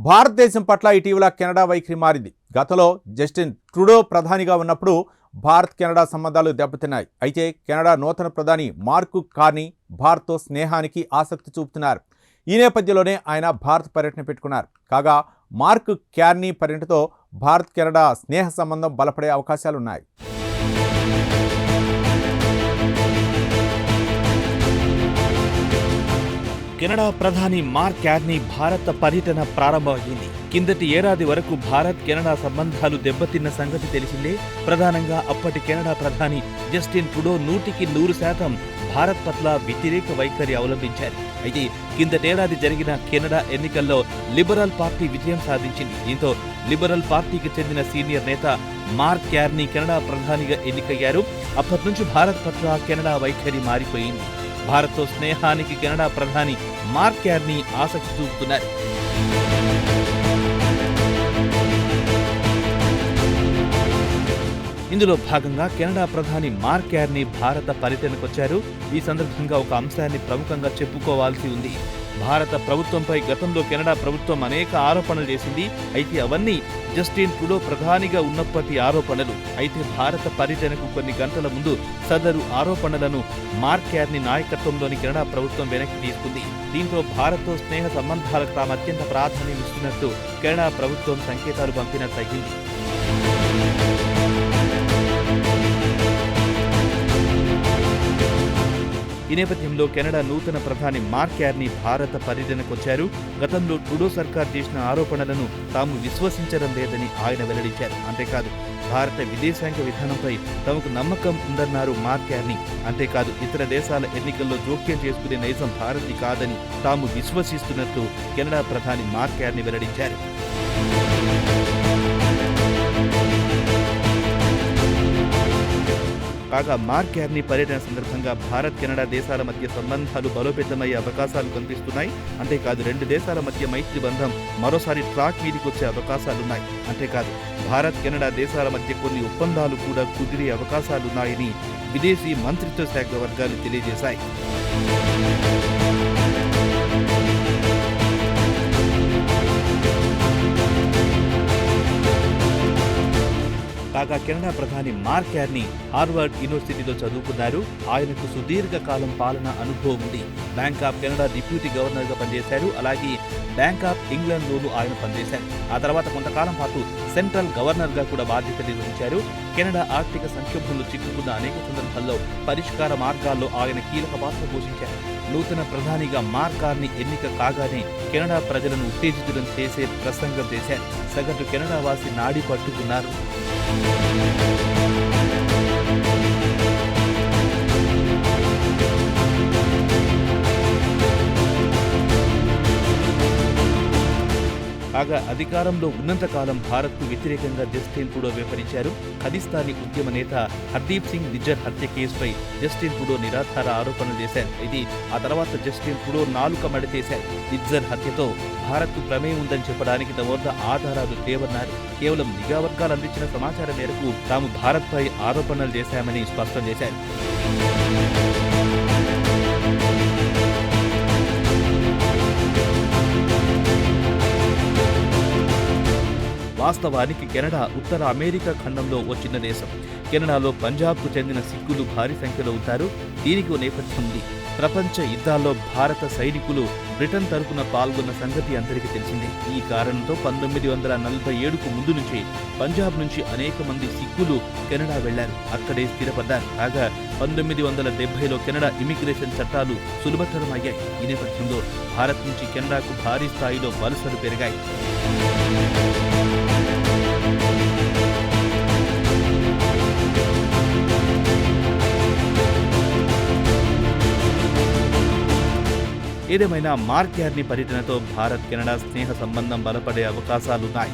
భారతదేశం పట్ల ఇటీవల కెనడా వైఖరి మారింది. గతంలో జస్టిన్ ట్రూడో ప్రధానిగా ఉన్నప్పుడు భారత్ కెనడా సంబంధాలు దెబ్బతిన్నాయి. అయితే కెనడా నూతన ప్రధాని మార్క్ కార్నీ భారత్తో స్నేహానికి ఆసక్తి చూపుతున్నారు. ఈ నేపథ్యంలోనే ఆయన భారత్ పర్యటన పెట్టుకున్నారు. కాగా మార్క్ కార్నీ పర్యటనతో భారత్ కెనడా స్నేహ సంబంధం బలపడే అవకాశాలున్నాయి. కెనడా ప్రధాని మార్క్ కార్నీ భారత పర్యటన ప్రారంభమైంది. కిందటి ఏడాది వరకు భారత్ కెనడా సంబంధాలు దెబ్బతిన్న సంగతి తెలిసిందే. ప్రధానంగా అప్పటి కెనడా ప్రధాని జస్టిన్ ట్రూడో 100% భారత్ పట్ల వ్యతిరేక వైఖరి అవలంబించారు. అయితే కిందటేడాది జరిగిన కెనడా ఎన్నికల్లో లిబరల్ పార్టీ విజయం సాధించింది. దీంతో లిబరల్ పార్టీకి చెందిన సీనియర్ నేత మార్క్ కార్నీ కెనడా ప్రధానిగా ఎన్నికయ్యారు. అప్పటి నుంచి భారత్ పట్ల కెనడా వైఖరి మారిపోయింది. భారత్తో స్నేహానికి కెనడా ప్రధాని మార్క్ కార్నీ ఆసక్తి చూపుతున్నారు. ఇందులో భాగంగా కెనడా ప్రధాని మార్క్ కార్నీ భారత పర్యటనకొచ్చారు. ఈ సందర్భంగా ఒక అంశాన్ని ప్రముఖంగా చెప్పుకోవాల్సి ఉంది. భారత ప్రభుత్వంపై గతంలో కెనడా ప్రభుత్వం అనేక ఆరోపణలు చేసింది. అయితే అవన్నీ జస్టిన్ ట్రూడో ప్రధానిగా ఉన్నప్పటి ఆరోపణలు. అయితే భారత పర్యటనకు కొన్ని గంటల ముందు సదరు ఆరోపణలను మార్క్ కార్నీ నాయకత్వంలోని కెనడా ప్రభుత్వం వెనక్కి తీసుకుంది. దీంతో భారత్తో స్నేహ సంబంధాలకు తాము అత్యంత ప్రాధాన్యం ఇస్తున్నట్టు కెనడా ప్రభుత్వం సంకేతాలు పంపినట్లయింది. ఈ నేపథ్యంలో కెనడా నూతన ప్రధాని మార్క్ కార్నీ భారత పర్యటనకొచ్చారు. గతంలో ట్రూడో సర్కార్ చేసిన ఆరోపణలను తాము విశ్వసించడం లేదని ఆయన వెల్లడించారు. అంతేకాదు భారత విదేశాంగ విధానంపై తమకు నమ్మకం ఉందన్నారు మార్క్ కార్నీ. అంతేకాదు ఇతర దేశాల ఎన్నికల్లో జోక్యం చేసుకునే నైజం భారత్ది కాదని తాము విశ్వసిస్తున్నట్టు కెనడా ప్రధాని మార్క్ కార్నీ వెల్లడించారు. కాగా మార్క్ కార్నీ పర్యటన సందర్భంగా భారత్ కెనడా దేశాల మధ్య సంబంధాలు బలోపేతమయ్యే అవకాశాలు కనిపిస్తున్నాయి. అంతేకాదు రెండు దేశాల మధ్య మైత్రి బంధం మరోసారి ట్రాక్ మీదికి వచ్చే అవకాశాలున్నాయి. అంతేకాదు భారత్ కెనడా దేశాల మధ్య కొన్ని ఒప్పందాలు కూడా కుదిరే అవకాశాలున్నాయని విదేశీ మంత్రిత్వ శాఖ వర్గాలు తెలియజేశాయి. కాగా కెనడా ప్రధాని మార్క్ కార్నీ హార్వర్డ్ యూనివర్సిటీలో చదువుకున్నారు. ఆయనకు సుదీర్ఘకాలం పాలనా అనుభవం ఉంది. బ్యాంక్ ఆఫ్ కెనడా డిప్యూటీ గవర్నర్గా పనిచేశారు. అలాగే బ్యాంక్ ఆఫ్ ఇంగ్లాండ్లోనూ ఆయన పనిచేశారు. ఆ తర్వాత కొంతకాలం పాటు సెంట్రల్ గవర్నర్గా కూడా బాధ్యతలు నిర్వహించారు. కెనడా ఆర్థిక సంక్షోభంలో చిక్కుకున్న అనేక సందర్భాల్లో పరిష్కార మార్గాల్లో ఆయన కీలక పాత్ర పోషించారు. నూతన ప్రధానిగా మార్క్ కార్నీ ఎన్నిక కాగానే కెనడా ప్రజలను ఉత్తేజితులను చేసే ప్రసంగం చేశారు. సగటు కెనడా వాసి నాడి పట్టుకున్నారు. కాగా అధికారంలో ఉన్నంతకాలం భారత్కు వ్యతిరేకంగా జస్టిన్ ట్రూడో వ్యవహరించారు. ఖలిస్తానీ ఉద్యమ నేత హర్దీప్ సింగ్ నిజ్జర్ హత్య కేసుపై జస్టిన్ ట్రూడో నిరాధార ఆరోపణలు చేశారు. ఇది ఆ తర్వాత జస్టిన్ ట్రూడో నాలుక మడతేశారు. నిజ్జర్ హత్యతో భారత్కు ప్రమేయం ఉందని చెప్పడానికి తమ వద్ద ఆధారాలు లేవన్నారు. కేవలం నిఘా వర్గాలు అందించిన సమాచారం మేరకు తాము భారత్పై ఆరోపణలు చేశామని స్పష్టం చేశారు. వాస్తవానికి కెనడా ఉత్తర అమెరికా ఖండంలో ఓ చిన్న దేశం. కెనడాలో పంజాబ్కు చెందిన సిక్కులు భారీ సంఖ్యలో ఉంటారు. దీనికి ఓ నేపథ్యం ఉంది. ప్రపంచ యుద్ధాల్లో భారత సైనికులు బ్రిటన్ తరపున పాల్గొన్న సంగతి అందరికీ తెలిసిందే. ఈ కారణంతో 1947కు ముందు నుంచి పంజాబ్ నుంచి అనేక మంది సిక్కులు కెనడా వెళ్లారు. అక్కడే స్థిరపడ్డారు. కాగా 1970లో కెనడా ఇమిగ్రేషన్ చట్టాలు సులభతరమయ్యాయి. ఈ నేపథ్యంలో భారత్ నుంచి కెనడాకు భారీ స్థాయిలో వలసలు పెరిగాయి. ఏదేమైనా మార్క్ కార్నీ పర్యటనతో భారత్ కెనడా స్నేహ సంబంధం బలపడే అవకాశాలున్నాయి.